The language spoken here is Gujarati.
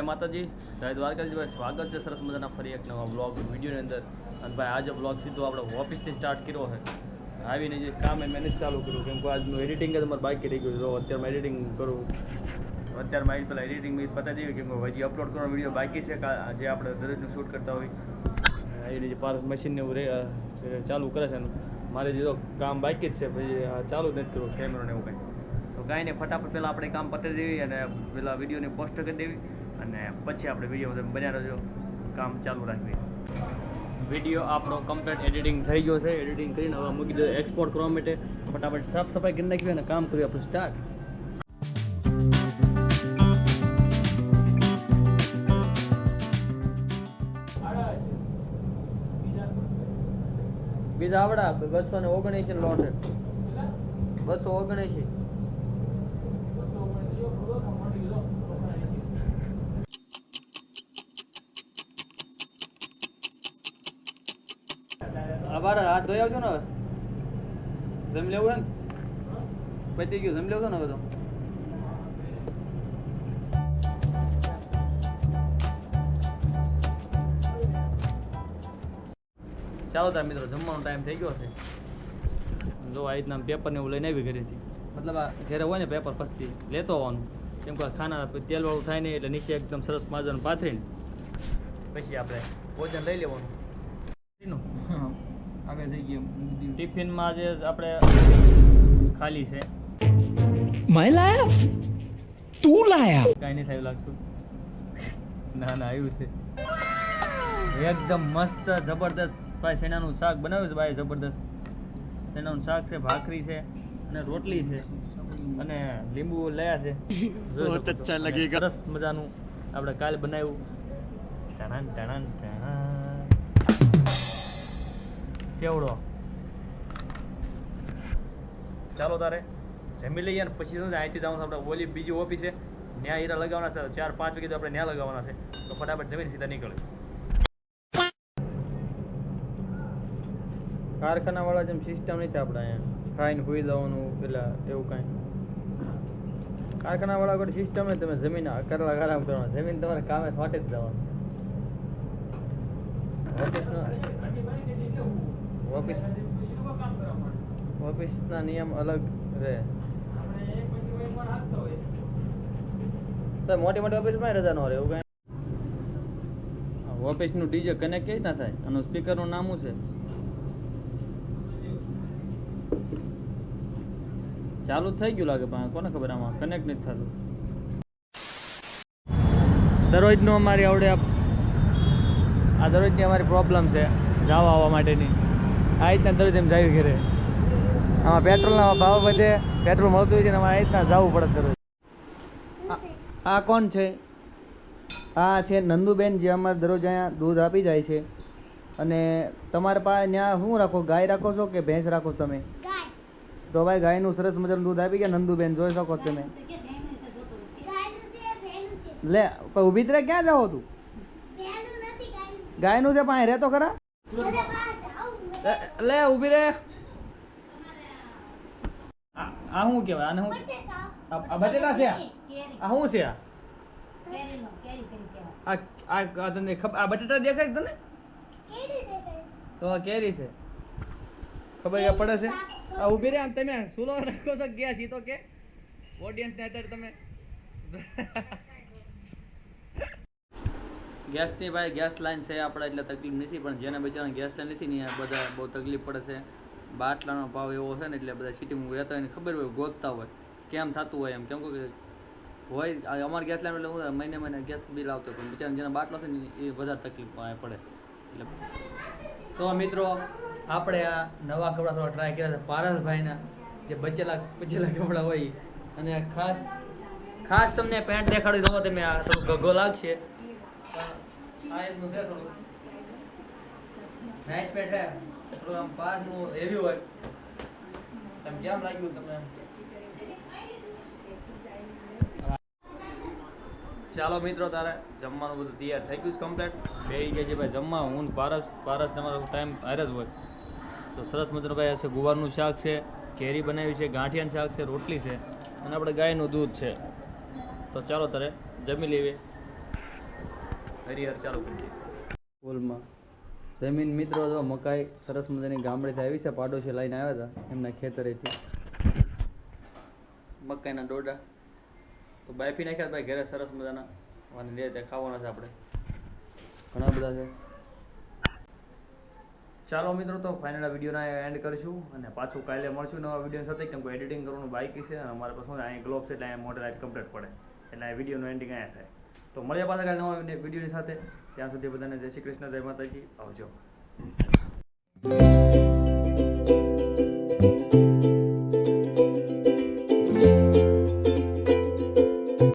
જય માતાજી, જય દ્વારકાજી ભાઈ. સ્વાગત છે સરસ મજાના ફરી એક નવા બ્લોગ વિડીયોની અંદર. અને ભાઈ આજે બ્લોગ સીધો આપણે ઓફિસથી સ્ટાર્ટ કર્યો છે. આવીને જે કામ એ મેનેજ ચાલુ કર્યું, કેમ કે આજનું એડિટિંગ તમારે બાકી રહી ગયું. જો અત્યારે એડિટિંગ કરું, અત્યારે મારી પહેલાં એડિટિંગ પતા દેવી, કેમ કે હજી અપલોડ કરવાનો વિડીયો બાકી છે જે આપણે દરરોજનું શૂટ કરતા હોય. એની જે પારસ મશીનને એવું ચાલુ કરે છે, મારે જે કામ બાકી જ છે પછી ચાલુ જ નથી કરવું કેમેરાને એવું કંઈ. તો કાંઈ નહીં, ફટાફટ પહેલાં આપણે કામ પતાવી દેવી અને પહેલાં વિડીયોને પોસ્ટ કરી દેવી અને પછી આપણે વિડીયો બન્યા રહેજો, કામ ચાલુ રાખવી. વિડીયો આપણો કમ્પ્લીટ એડિટિંગ થઈ ગયો છે. એડિટિંગ કરીને હવે મૂકી દો એક્સપોર્ટ કરવા માટે. ફટાફટ સાફ સફાઈ કરી નાખવી અને કામ કર્યું આપણું સ્ટાર્ટ. બીજા આવડા 279 લોટ છે. 279. અમારે હાથ ધોઈ આવજો ને. હવે જમી લેવું ને, પતી ગયું. જમી લેવું ને હવે તો. ચાલો તાર મિત્રો, જમવાનો ટાઈમ થઈ ગયો છે. જો આ રીતના પેપરને એવું લઈને આવી ઘરેથી, મતલબ આ ઘરે હોય ને પેપર પછી લેતો આવવાનું, કેમ કે ખાના તેલવાળું થાય નહીં એટલે નીચે એકદમ સરસ માજાનું પાથરીને પછી આપણે ભોજન લઈ લેવાનું. આગળ થઈ ગયું ટિફિનમાં જે આપણે ખાલી છે. मैं लाया तू लाया કાંઈ નહીં થયું લાગતું. ના આવ્યું છે એકદમ મસ્ત જબરદસ્ત. ભાઈ શેણાનું શાક બનાવ્યું છે ભાઈ, જબરદસ્ત શેણાનું શાક છે, ભાખરી છે અને રોટલી છે અને લીંબુ લયા છે. બહુત અચ્છા લગેગા. સરસ મજાનું આપણે કાલે બનાવ્યું. ચેવડો. ચાલો તારે જમી લઈએ ને પછી શું અહીંથી જવાનું આપણે ઓલી બીજી ઓફિસ છે, ત્યાં હીરા લગાવવાના છે. 4-5 વાગે તો આપણે ત્યાં લગાવવાના છે. તો ફટાફટ જમીને સીધા નીકળે. કારખાના વાળા જેમ સિસ્ટમ નથી આપણે અહીંયા ખાઈને ભૂઈ જવાનું પેલા એવું કાંઈ. કારખાના વાળા કોઈ સિસ્ટમ ને તમે જમીન કરેલા આરામ કરવાના, જમીન તમારે કામે ફાટે જ જવાનું. ઓફિસના નિયમ અલગ રહે. મોટી મોટી ઓફિસમાં રજા ન રહે એવું કાંઈ. ઓફિસનું ડીજે કનેક્ટ કેવી રીતના થાય? આનું સ્પીકરનું નામ શું છે? ચાલુ જ થઈ ગયું લાગે પણ કોને ખબર, આમાં કનેક્ટ નથી થતું. દરરોજનું અમારી આવડે આ દરરોજની અમારી પ્રોબ્લેમ છે જવા આવવા માટેની. આ રીતના દરરોજ એમ જાય ઘરે. આમાં પેટ્રોલના ભાવ વધે, પેટ્રોલ મળતું હોય છે ને અમારે આ રીતના જવું પડે દરરોજ. આ કોણ છે? આ છે નંદુબેન, જે અમારે દરરોજ અહીંયા દૂધ આપી જાય છે. અને તમારે પાસે ત્યાં શું રાખો, ગાય રાખો છો કે ભેંસ રાખો તમે? તો ભાઈ ગાયનું સરસ મજાનું દૂધ આપી ગયા નંદુબેન, જોઈ શકો તમે. લે ઊભી તરે ક્યાં જાઓ તું? ગાયનું છે પાસે રહેતો ખરા? લે ઊભી રે. આ શું કહેવાય આને? શું આ બટેટા છે? આ શું છે? આ તને આ બટેટા દેખાય છે તને? તો આ કેરી છે, ખબર પડે છે? આ ઊભી રે. આમ તમે સુલો રાખો છો ગેસ, ઈ તો કે ઓડિયન્સ ને અત્યારે તમે ગેસની ભાઈ ગેસ લાઈન છે આપણે એટલે તકલીફ નથી, પણ જેને બચારાને ગેસ લાઈન નથી ને બધા બહુ તકલીફ પડે છે. બાટલાનો ભાવ એવો છે ને એટલે બધા સિટીમાં રહેતા હોય ને ખબર હોય, ગોતતા હોય કેમ થતું હોય એમ. કેમ કે હોય અમારે ગેસ લાઈન એટલે મહિને ગેસ બિલ આવતો, પણ બિચારા જેના બાટલો છે ને એ વધારે તકલીફ પડે. એટલે તો મિત્રો આપણે આ નવા કપડાં થોડા ટ્રાય કર્યા છે પારસભાઈના, જે બચેલા કપડાં હોય. અને ખાસ તમને પેન્ટ દેખાડી દો તમે. આ થોડું ગગો લાગશે, આ રીતનું છે થોડું નાઇટ પેન્ટ છે, થોડું આમ પાસનું હેવી હોય. તમે કેમ લાગ્યું તમને? ચાલો મિત્રો, તારે જમવાનું બધું તૈયાર થઈ ગયું છે કમ્પ્લીટ. બેસી ગયા છે ભાઈ જમવા. હું પારસ તમારો ટાઈમ હારે જ હોય. તો સરસ મજાનું ભાઈ હશે ગુવારનું શાક છે, કેરી બનાવી છે, ગાંઠિયાનું શાક છે, રોટલી છે અને આપણે ગાયનું દૂધ છે. તો ચાલો તારે જમી લેવી. હરિહર ચાલુ કરી દઈએ ફૂલમાં જમીન મિત્રો જો મકાઈ સરસ મજાની ગામડેથી આવી છે, પાડોશી લઈને આવ્યા હતા એમના ખેતરેથી મકાઈના ડોડા તો બાફી નાખ્યા ભાઈ ઘરે સરસ મજાના અને રીતે ખાવાના છે આપણે ઘણા બધા છે. ચાલો મિત્રો તો ફાઇનલ આ વિડીયોના એન્ડ કરીશું અને પાછું કાલે મળશું નવા વિડીયો સાથે, કેમ કે એડિટિંગ કરવાનું બાકી છે અને અમારે પાસે અહીંયા ગ્લોબ છે એટલે અહીંયા મોટર લાઇટ કમ્પ્લીટ પડે એટલે આ વિડીયોનું એન્ડિંગ અહીંયા થાય. તો મળીએ પાછા કાલે નવા વિડીયોની સાથે. ત્યાં સુધી બધાને જય શ્રી કૃષ્ણ, જય માતાજી, આવજો.